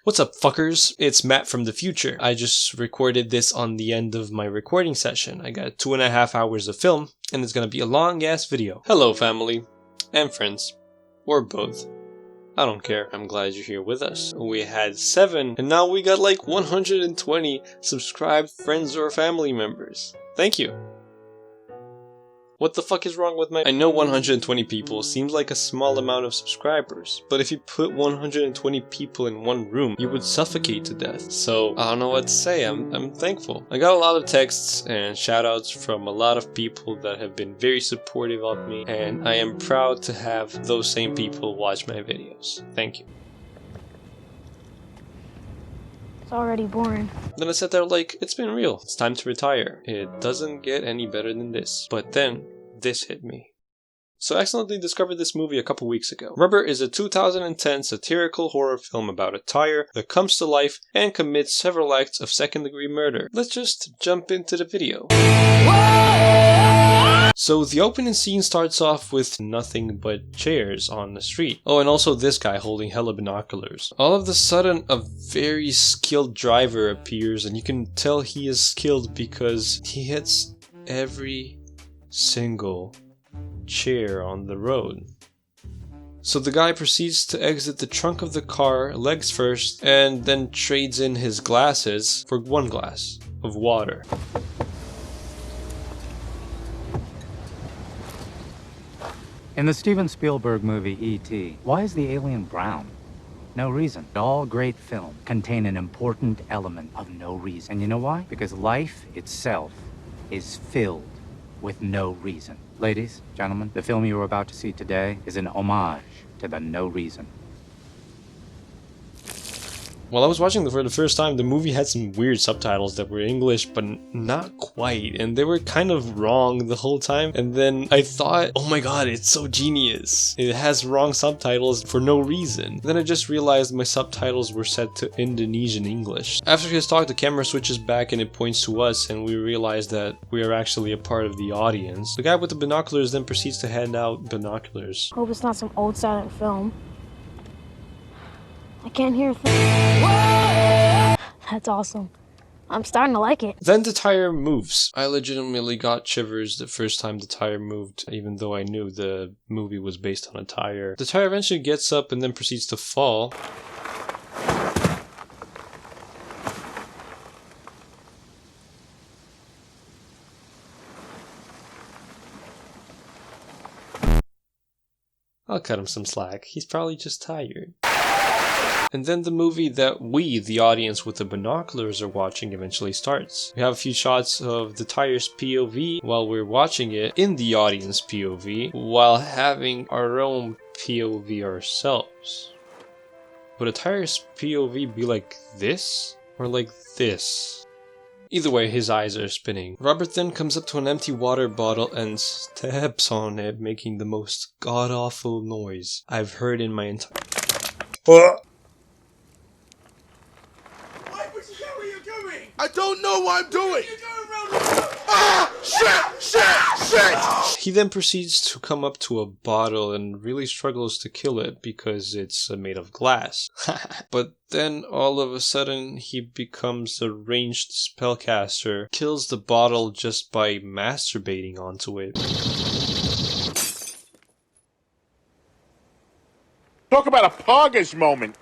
What's up, fuckers? It's Matt from the future. I just recorded this on the end of my recording session. I got 2.5 hours of film, and it's gonna be a long-ass video. Hello, family. And friends. Or both. I don't care. I'm glad you're here with us. We had 7, and now we got like 120 subscribed friends or family members. Thank you. What the fuck is wrong with my... I know 120 people seems like a small amount of subscribers, but if you put 120 people in one room, you would suffocate to death. So, I don't know what to say, I'm thankful. I got a lot of texts and shoutouts from a lot of people that have been very supportive of me, and I am proud to have those same people watch my videos. Thank you. It's already boring. Then I sat there like, it's been real. It's time to retire. It doesn't get any better than this. But then, this hit me. So I accidentally discovered this movie a couple weeks ago. Rubber is a 2010 satirical horror film about a tire that comes to life and commits several acts of second-degree murder. Let's just jump into the video. So the opening scene starts off with nothing but chairs on the street. Oh, and also this guy holding hella binoculars. All of a sudden, a very skilled driver appears, and you can tell he is skilled because he hits every single chair on the road. So the guy proceeds to exit the trunk of the car, legs first, and then trades in his glasses for one glass of water. In the Steven Spielberg movie E.T., why is the alien brown? No reason. All great films contain an important element of no reason. And you know why? Because life itself is filled with no reason. Ladies, gentlemen, the film you are about to see today is an homage to the no reason. While I was watching it for the first time, the movie had some weird subtitles that were English, but not quite, and they were kind of wrong the whole time. And then I thought, oh my god, it's so genius. It has wrong subtitles for no reason. Then I just realized my subtitles were set to Indonesian English. After his talk, the camera switches back and it points to us, and we realize that we are actually a part of the audience. The guy with the binoculars then proceeds to hand out binoculars. Hope it's not some old silent film. I can't hear a thing. That's awesome. I'm starting to like it. Then the tire moves. I legitimately got shivers the first time the tire moved, even though I knew the movie was based on a tire. The tire eventually gets up and then proceeds to fall. I'll cut him some slack. He's probably just tired. And then the movie that we, the audience with the binoculars, are watching eventually starts. We have a few shots of the tire's POV while we're watching it in the audience POV, while having our own POV ourselves. Would a tire's POV be like this? Or like this? Either way, his eyes are spinning. Robert then comes up to an empty water bottle and steps on it, making the most god-awful noise I've heard in my entire... I don't know what I'm doing! Ah! Shit! He then proceeds to come up to a bottle and really struggles to kill it because it's made of glass. But then all of a sudden he becomes a ranged spellcaster, kills the bottle just by masturbating onto it. Talk about a poggish moment!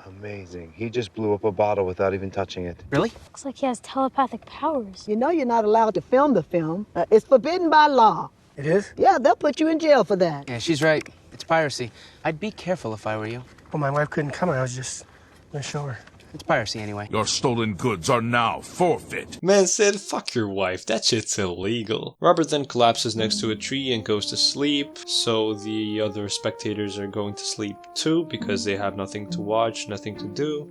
Amazing. He just blew up a bottle without even touching it. Really? Looks like he has telepathic powers. You know you're not allowed to film the film. It's forbidden by law. It is? Yeah, they'll put you in jail for that. Yeah, she's right. It's piracy. I'd be careful if I were you. Well, my wife couldn't come. I was just gonna show her. It's piracy anyway. Your stolen goods are now forfeit. Man said, fuck your wife, that shit's illegal. Robert then collapses next to a tree and goes to sleep, so the other spectators are going to sleep too because they have nothing to watch, nothing to do.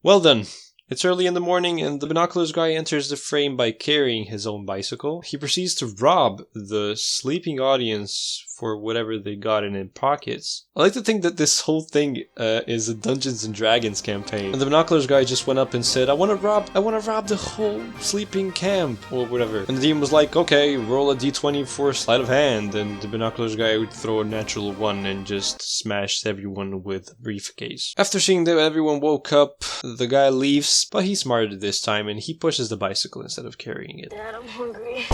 Well then, It's early in the morning and the binoculars guy enters the frame by carrying his own bicycle. He proceeds to rob the sleeping audience for whatever they got in pockets. I like to think that this whole thing is a Dungeons and Dragons campaign. And the binoculars guy just went up and said, I wanna rob the whole sleeping camp or whatever. And the demon was like, okay, roll a d20 for sleight of hand. And the binoculars guy would throw a natural 1 and just smash everyone with a briefcase. After seeing that everyone woke up, the guy leaves, but he's smarter this time and he pushes the bicycle instead of carrying it. Dad, I'm hungry.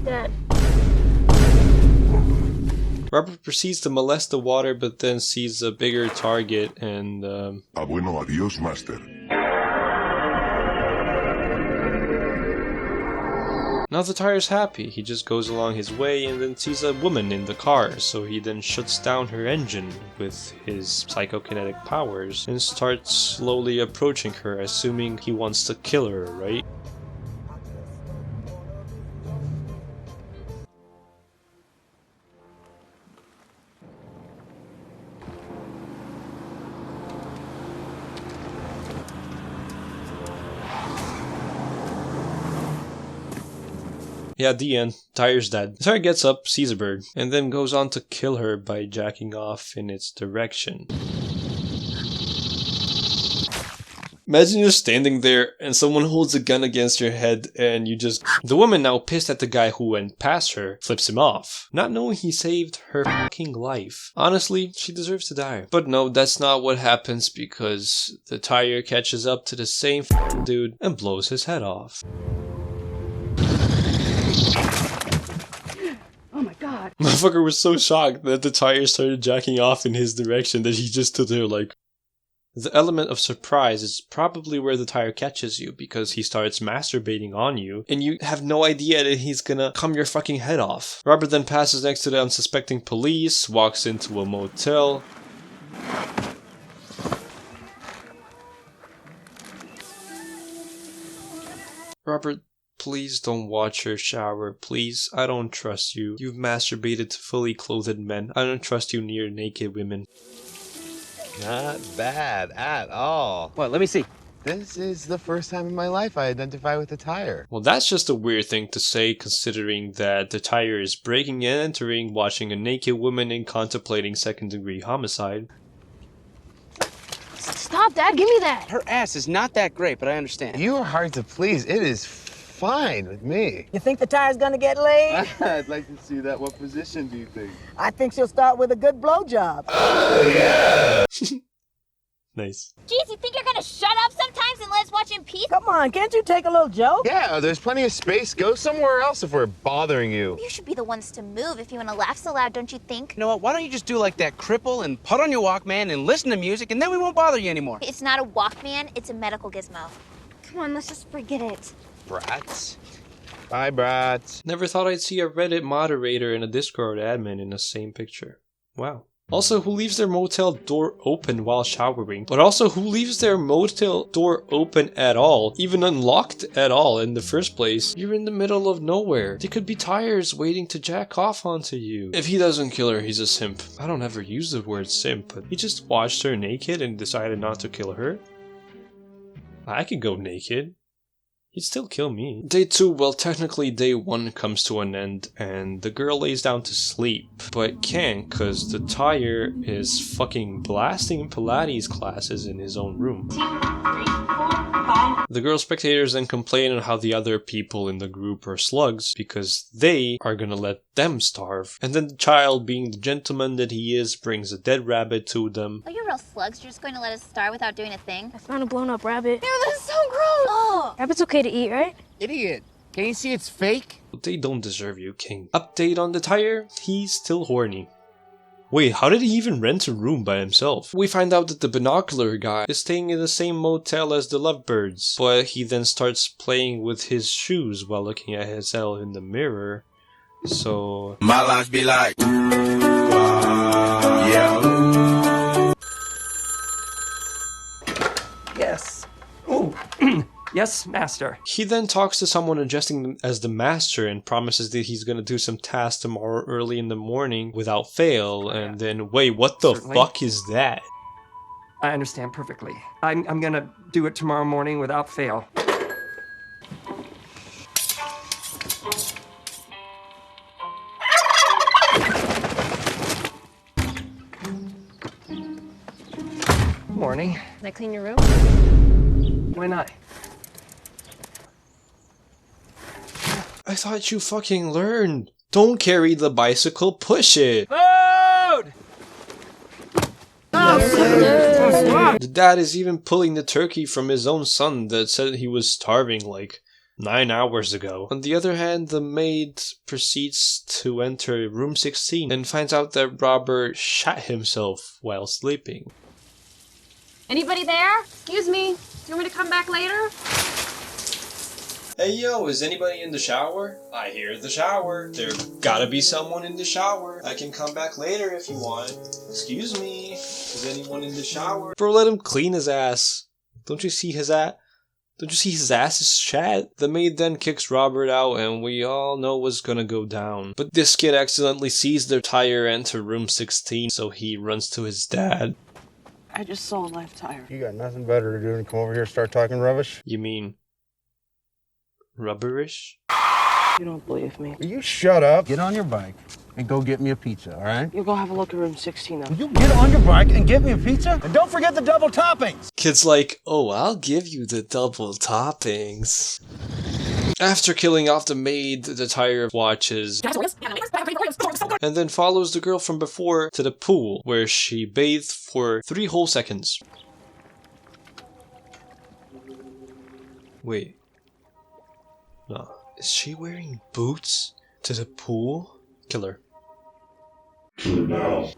Dad. Robert proceeds to molest the water, but then sees a bigger target and Bueno, adiós, master. now the tire's happy. He just goes along his way and then sees a woman in the car, so he then shuts down her engine with his psychokinetic powers and starts slowly approaching her, assuming he wants to kill her, right? Yeah, the end. Tire's dead. The tire gets up, sees a bird, and then goes on to kill her by jacking off in its direction. Imagine you're standing there and someone holds a gun against your head and you just... The woman, now pissed at the guy who went past her, flips him off, not knowing he saved her fucking life. Honestly, she deserves to die. But no, that's not what happens because the tire catches up to the same dude and blows his head off. Oh my god. Motherfucker was so shocked that the tire started jacking off in his direction that he just stood there like... The element of surprise is probably where the tire catches you because he starts masturbating on you and you have no idea that he's gonna cum your fucking head off. Robert then passes next to the unsuspecting police, walks into a motel. Robert, please don't watch her shower, please. I don't trust you. You've masturbated to fully clothed men. I don't trust you near naked women. Not bad at all. What, let me see. This is the first time in my life I identify with a tire. Well, that's just a weird thing to say considering that the tire is breaking and entering, watching a naked woman and contemplating second-degree homicide. Stop, Dad. Give me that. Her ass is not that great, but I understand. You are hard to please. It is fine with me. You think the tire's gonna get laid? I'd like to see that. What position do you think? I think she'll start with a good blowjob. Nice. Jeez, you think you're gonna shut up sometimes and let us watch in peace? Come on, can't you take a little joke? Yeah, there's plenty of space. Go somewhere else if we're bothering you. You should be the ones to move if you wanna laugh so loud, don't you think? You know what, why don't you just do like that cripple and put on your Walkman and listen to music and then we won't bother you anymore. It's not a Walkman, it's a medical gizmo. Come on, let's just forget it. Brats. Bye, brats. Never thought I'd see a Reddit moderator and a Discord admin in the same picture. Wow. Also, who leaves their motel door open while showering? But also, who leaves their motel door open at all? Even unlocked at all in the first place? You're in the middle of nowhere. They could be tires waiting to jack off onto you. If he doesn't kill her, he's a simp. I don't ever use the word simp, but he just watched her naked and decided not to kill her. I could go naked. He'd still kill me. Day 2, well technically day 1 comes to an end and the girl lays down to sleep, but can't cause the tire is fucking blasting Pilates classes in his own room. 2, 3, 4, 5. The girl spectators then complain on how the other people in the group are slugs because they are gonna let them starve. And then the child, being the gentleman that he is, brings a dead rabbit to them. Oh, you're real slugs. You're just going to let us starve without doing a thing? I found a blown up rabbit. Ew, that's so gross! Oh. Rabbit's okay to eat, right? Idiot. Can't you see it's fake? They don't deserve you, King. Update on the tire, he's still horny. Wait, how did he even rent a room by himself? We find out that the binocular guy is staying in the same motel as the lovebirds, but he then starts playing with his shoes while looking at himself in the mirror. So... My life be like, yeah. Yes. Oh, yes, master. He then talks to someone addressing them as the master and promises that he's gonna do some tasks tomorrow early in the morning without fail, and then, wait, what the Certainly. fuck is that? I understand perfectly. I'm gonna do it tomorrow morning without fail. Morning. Can I clean your room? Why not? I thought you fucking learned. Don't carry the bicycle, push it. Food! The dad is even pulling the turkey from his own son that said he was starving like 9 hours ago. On the other hand, the maid proceeds to enter room 16 and finds out that Robert shot himself while sleeping. Anybody there? Excuse me. Do you want me to come back later? Hey yo, is anybody in the shower? I hear the shower. There gotta be someone in the shower. I can come back later if you want. Excuse me, is anyone in the shower? Bro, let him clean his ass. Don't you see his ass? Don't you see his ass is chat? The maid then kicks Robert out and we all know what's gonna go down. But this kid accidentally sees their tire enter room 16, so he runs to his dad. I just saw a live tire. You got nothing better to do than come over here and start talking rubbish? You mean rubberish? You don't believe me. Will you shut up? Get on your bike and go get me a pizza, all right? You go have a look at room 16 now. Will you get on your bike and get me a pizza? And don't forget the double toppings! Kid's like, oh, I'll give you the double toppings. After killing off the maid, the tire watches and then follows the girl from before to the pool where she bathed for 3 whole seconds. Wait. No. Is she wearing boots to the pool? Killer. Now.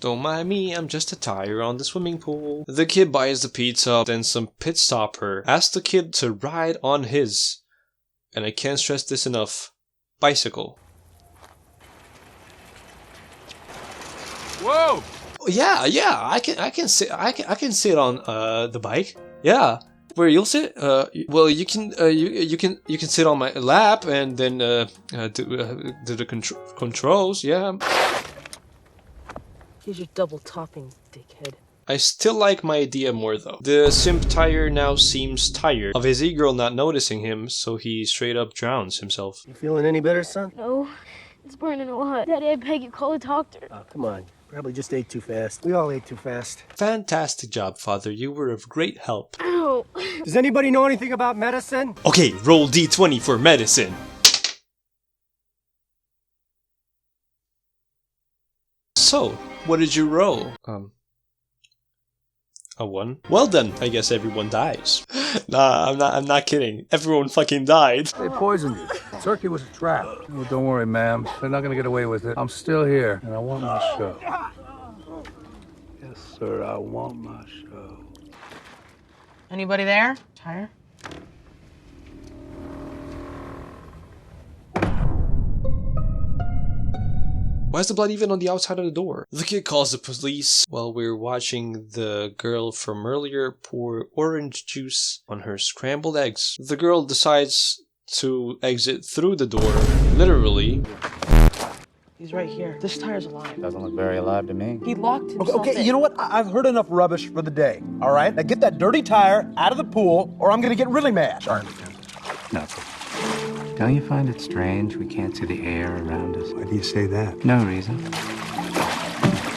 Don't mind me, I'm just a tire on the swimming pool. The kid buys the pizza, then some pit stopper asks the kid to ride on his, and I can't stress this enough, bicycle. Whoa! Oh, yeah, I can sit on the bike. Yeah. Where you'll sit? Well, you can sit on my lap and then do the controls. Yeah. Here's your double topping, dickhead. I still like my idea more though. The simp tire now seems tired of his e-girl not noticing him, so he straight up drowns himself. You feeling any better, son? No, it's burning a lot. Daddy, I beg you, call a doctor. Oh, come on. Probably just ate too fast. We all ate too fast. Fantastic job, father. You were of great help. Ow. Does anybody know anything about medicine? Okay, roll D20 for medicine. So, what did you roll? A 1? Well then, I guess everyone dies. Nah, I'm not kidding. Everyone fucking died. They poisoned you. Turkey was a trap. Oh, don't worry, ma'am. They're not gonna get away with it. I'm still here, and I want my show. Yes, sir, I want my show. Anybody there? Tire? Why is the blood even on the outside of the door? The kid calls the police while we're watching the girl from earlier pour orange juice on her scrambled eggs. The girl decides to exit through the door, literally. He's right here. This tire's alive. Doesn't look very alive to me. He locked himself Okay, in. you know what? I've heard enough rubbish for the day, all right? Now get that dirty tire out of the pool, or I'm gonna get really mad. Sorry, no. Don't you find it strange we can't see the air around us? Why do you say that? No reason.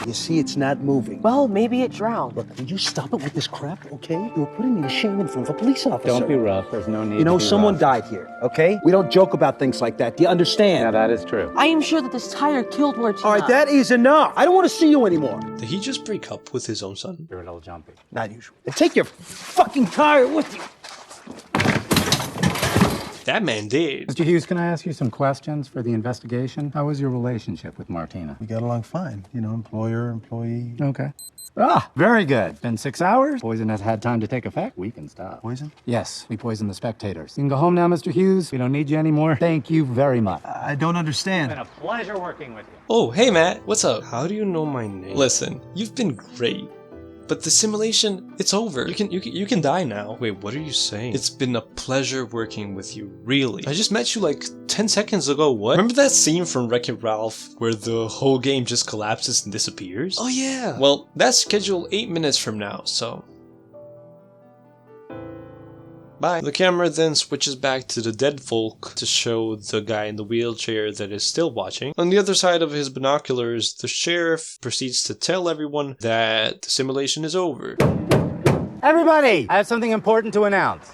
You see, it's not moving. Well, maybe it drowned. Look, will you stop it with this crap, okay? You're putting me to shame in front of a police officer. Don't be rough. There's no need You know, to be someone rough. died here, okay? We don't joke about things like that. Do you understand? Yeah, that is true. I am sure that this tire killed Martina. All right, that is enough. I don't want to see you anymore. Did he just break up with his own son? You're a little jumpy. Not usual. And take your fucking tire with you. That man did. Mr. Hughes, can I ask you some questions for the investigation? How was your relationship with Martina? We got along fine. You know, employer, employee. Okay. Ah, very good. Been 6 hours. Poison has had time to take effect. We can stop. Poison? Yes, we poisoned the spectators. You can go home now, Mr. Hughes. We don't need you anymore. Thank you very much. I don't understand. It's been a pleasure working with you. Oh, hey Matt, what's up? How do you know my name? Listen, you've been great. But the simulation, it's over. You can die now. Wait, what are you saying? It's been a pleasure working with you, really. I just met you like 10 seconds ago, what? Remember that scene from Wreck-It Ralph where the whole game just collapses and disappears? Oh yeah! Well, that's scheduled 8 minutes from now, so... Bye. The camera then switches back to the dead folk to show the guy in the wheelchair that is still watching. On the other side of his binoculars, the sheriff proceeds to tell everyone that the simulation is over. Everybody! I have something important to announce.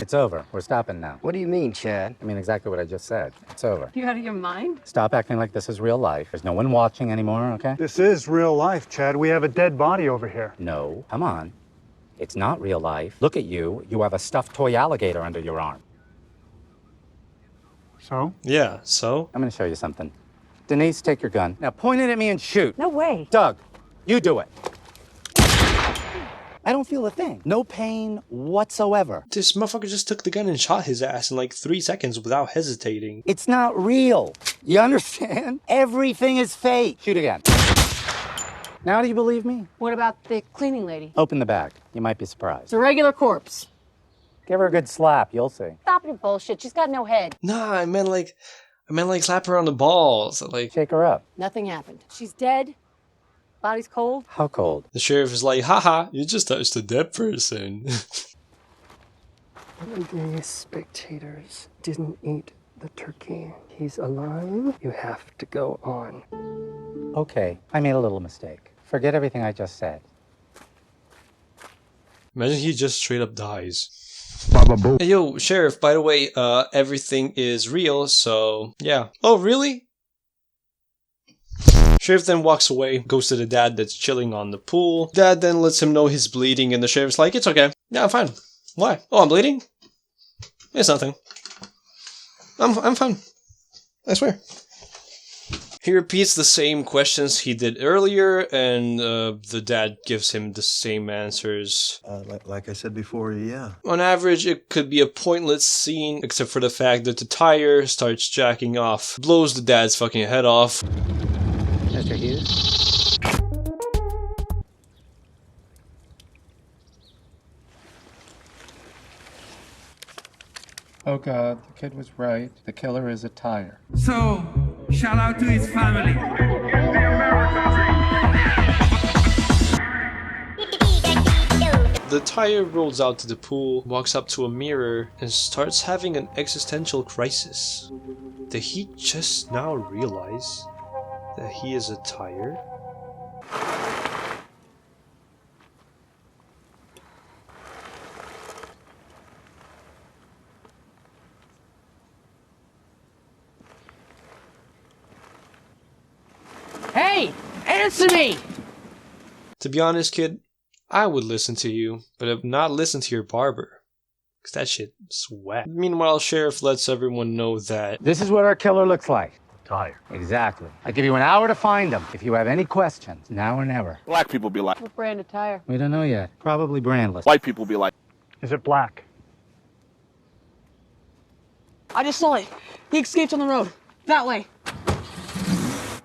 It's over. We're stopping now. What do you mean, Chad? I mean exactly what I just said. It's over. You out of your mind? Stop acting like this is real life. There's no one watching anymore, okay? This is real life, Chad. We have a dead body over here. No. Come on. It's not real life. Look at you. You have a stuffed toy alligator under your arm. So? Yeah, so? I'm gonna show you something. Denise, take your gun. Now point it at me and shoot. No way. Doug, you do it. I don't feel a thing. No pain whatsoever. This motherfucker just took the gun and shot his ass in like 3 seconds without hesitating. It's not real. You understand? Everything is fake. Shoot again. Now do you believe me? What about the cleaning lady? Open the bag. You might be surprised. It's a regular corpse. Give her a good slap. You'll see. Stop your bullshit. She's got no head. Nah, I meant like slap her on the balls. Like, shake her up. Nothing happened. She's dead. Body's cold. How cold? The sheriff is like, haha, you just touched a dead person. The spectators didn't eat the turkey. He's alive. You have to go on. Okay, I made a little mistake. Forget everything I just said. Imagine he just straight up dies. Hey, yo, sheriff, by the way, everything is real, so yeah. Oh, really? Sheriff then walks away, goes to the dad that's chilling on the pool. Dad then lets him know he's bleeding, and the sheriff's like, it's okay. Yeah, I'm fine. Why? Oh, I'm bleeding? It's nothing. I'm fine. I swear. He repeats the same questions he did earlier, and the dad gives him the same answers. Like I said before, yeah. On average, it could be a pointless scene, except for the fact that the tire starts jacking off, blows the dad's fucking head off. Mr. Hughes? Oh God, the kid was right. The killer is a tire. So, shout out to his family. The tire rolls out to the pool, walks up to a mirror, and starts having an existential crisis. Did he just now realize that he is a tire? Hey! Answer me! To be honest, kid, I would listen to you, but I would not listen to your barber. Cause that shit's whack. Meanwhile, Sheriff lets everyone know that this is what our killer looks like. Tire. Exactly. I give you an hour to find him. If you have any questions, now or never. Black people be like. What brand of tire? We don't know yet. Probably brandless. White people be like. Is it black? I just saw it. He escaped on the road. That way.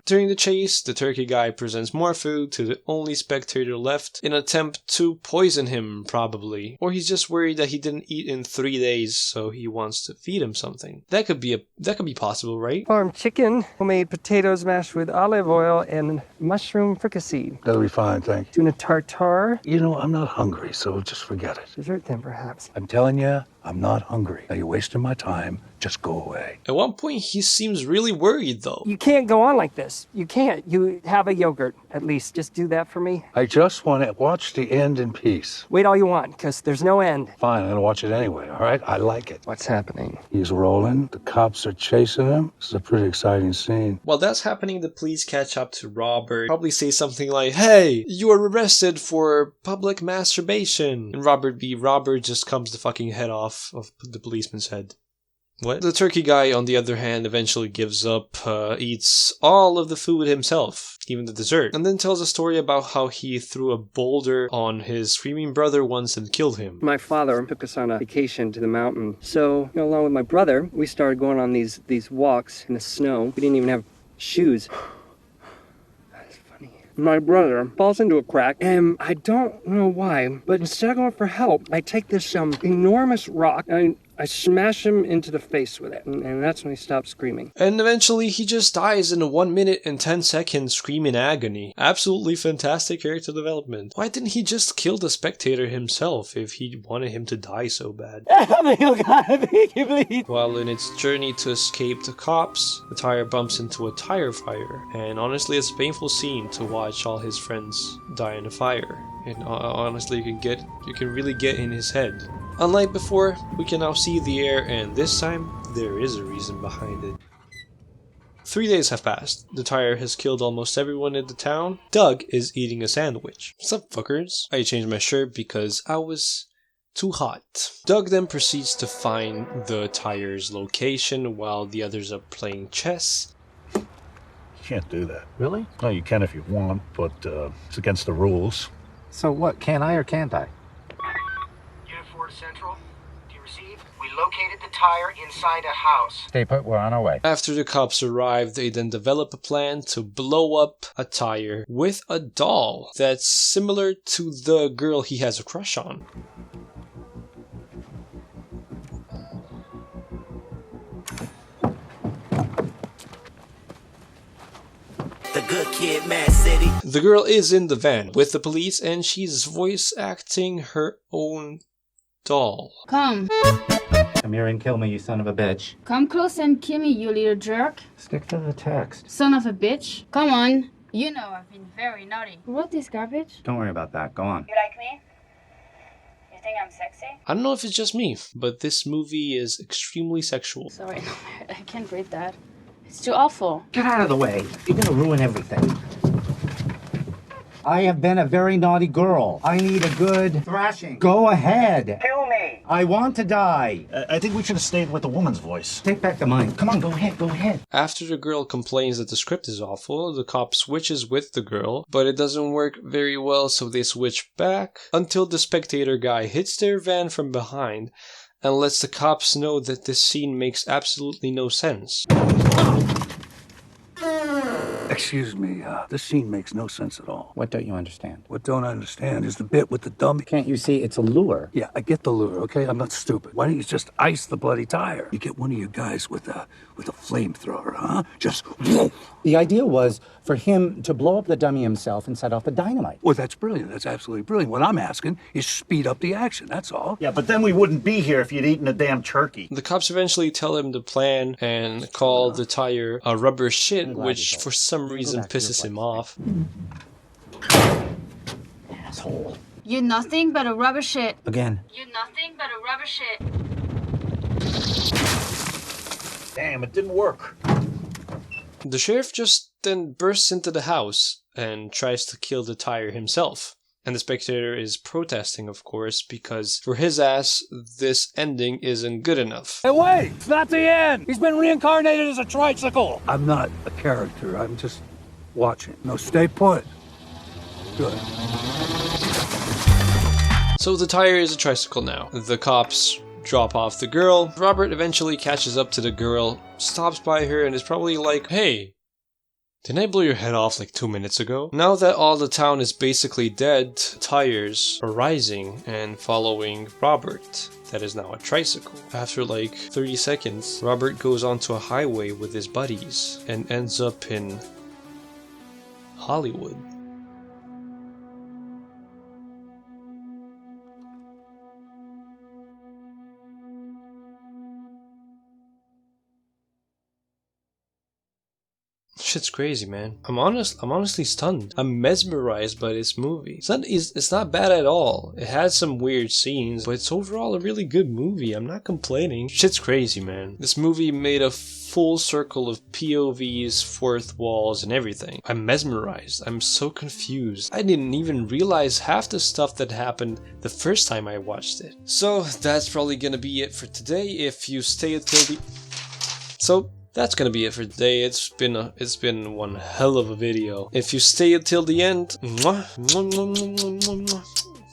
during the chase, the turkey guy presents more food to the only spectator left in an attempt to poison him, probably. Or he's just worried that he didn't eat in 3 days, so he wants to feed him something. That could be possible, right? Farm chicken, homemade potatoes mashed with olive oil, and mushroom fricassee. That'll be fine, thank you. Tuna tartare. You know, I'm not hungry, so just forget it. Dessert then, perhaps. I'm telling you, I'm not hungry. Now you're wasting my time. Just go away. At one point, he seems really worried, though. You can't go on like this. You can't. You have a yogurt, at least. Just do that for me. I just want to watch the end in peace. Wait all you want, because there's no end. Fine, I'm going to watch it anyway, all right? I like it. What's happening? He's rolling. The cops are chasing him. This is a pretty exciting scene. While that's happening, the police catch up to Robert. Probably say something like, "Hey, you are arrested for public masturbation." And Robert just comes the fucking head off of the policeman's head. What? The turkey guy, on the other hand, eventually gives up, eats all of the food himself, even the dessert, and then tells a story about how he threw a boulder on his screaming brother once and killed him. My father took us on a vacation to the mountain. So, along with my brother, we started going on these walks in the snow. We didn't even have shoes. That's funny. My brother falls into a crack, and I don't know why, but instead of going for help, I take this enormous rock and I smash him into the face with it, and that's when he stops screaming. And eventually he just dies in a 1 minute and 10 second scream in agony. Absolutely fantastic character development. Why didn't he just kill the spectator himself if he wanted him to die so bad? While in its journey to escape the cops, the tire bumps into a tire fire, and honestly it's a painful scene to watch all his friends die in a fire. And honestly you can really get in his head. Unlike before, we can now see the air, and this time, there is a reason behind it. 3 days have passed. The tire has killed almost everyone in the town. Doug is eating a sandwich. Sup, fuckers? I changed my shirt because I was too hot. Doug then proceeds to find the tire's location while the others are playing chess. You can't do that. Really? No, you can if you want, but it's against the rules. So what, can I or can't I? Central, do you receive? We located the tire inside a house. Stay put, we're on our way. After the cops arrive, they then develop a plan to blow up a tire with a doll that's similar to the girl he has a crush on. The good kid, Mad City. The girl is in the van with the police and she's voice acting her own doll. Come. Come here and kill me, you son of a bitch. Come close and kill me, you little jerk. Stick to the text. Son of a bitch. Come on. You know I've been very naughty. What is garbage? Don't worry about that, go on. You like me? You think I'm sexy? I don't know if it's just me, but this movie is extremely sexual. Sorry, I can't read that. It's too awful. Get out of the way. You're gonna ruin everything. I have been a very naughty girl. I need a good thrashing. Go ahead. Kill me. I want to die. I think we should have stayed with the woman's voice. Take back the mic. Come on, go ahead, go ahead. After the girl complains that the script is awful, the cop switches with the girl, but it doesn't work very well, so they switch back until the spectator guy hits their van from behind and lets the cops know that this scene makes absolutely no sense. Excuse me, this scene makes no sense at all. What don't you understand? What don't I understand is the bit with the dummy. Can't you see it's a lure? Yeah, I get the lure, okay? I'm not stupid. Why don't you just ice the bloody tire? You get one of you guys with a flamethrower, huh? Just whoa. The idea was for him to blow up the dummy himself and set off the dynamite. Well, that's brilliant. That's absolutely brilliant. What I'm asking is speed up the action, that's all. Yeah, but then we wouldn't be here if you'd eaten a damn turkey. The cops eventually tell him the plan and call the tire a rubber shit, which for some reason pisses him off. Asshole. You're nothing but a rubber shit. Again. You're nothing but a rubber shit. Damn, it didn't work. The sheriff just then bursts into the house and tries to kill the tire himself. And the spectator is protesting, of course, because for his ass, this ending isn't good enough. Hey, wait! It's not the end! He's been reincarnated as a tricycle! I'm not a character. I'm just watching. No, stay put. Good. So the tire is a tricycle now. The cops drop off the girl. Robert eventually catches up to the girl, stops by her, and is probably like, "Hey, didn't I blow your head off like 2 minutes ago?" Now that all the town is basically dead, tires are rising and following Robert. That is now a tricycle. After like 30 seconds, Robert goes onto a highway with his buddies and ends up in Hollywood. Shit's crazy, man. I'm honestly stunned. I'm mesmerized by this movie. It's not bad at all. It has some weird scenes, but it's overall a really good movie. I'm not complaining. Shit's crazy, man. This movie made a full circle of POVs, fourth walls, and everything. I'm mesmerized. I'm so confused. I didn't even realize half the stuff that happened the first time I watched it. So that's probably gonna be it for today. If you stay until that's gonna be it for today. It's been one hell of a video. If you stay until the end,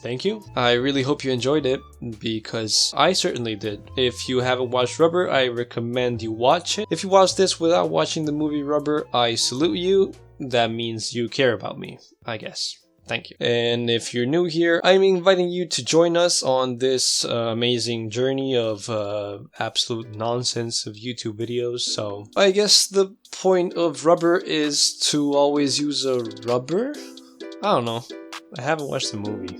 thank you. I really hope you enjoyed it, because I certainly did. If you haven't watched Rubber, I recommend you watch it. If you watched this without watching the movie Rubber, I salute you, that means you care about me, I guess. Thank you. And if you're new here, I'm inviting you to join us on this amazing journey of absolute nonsense of YouTube videos. So I guess the point of rubber is to always use a rubber? I don't know. I haven't watched the movie.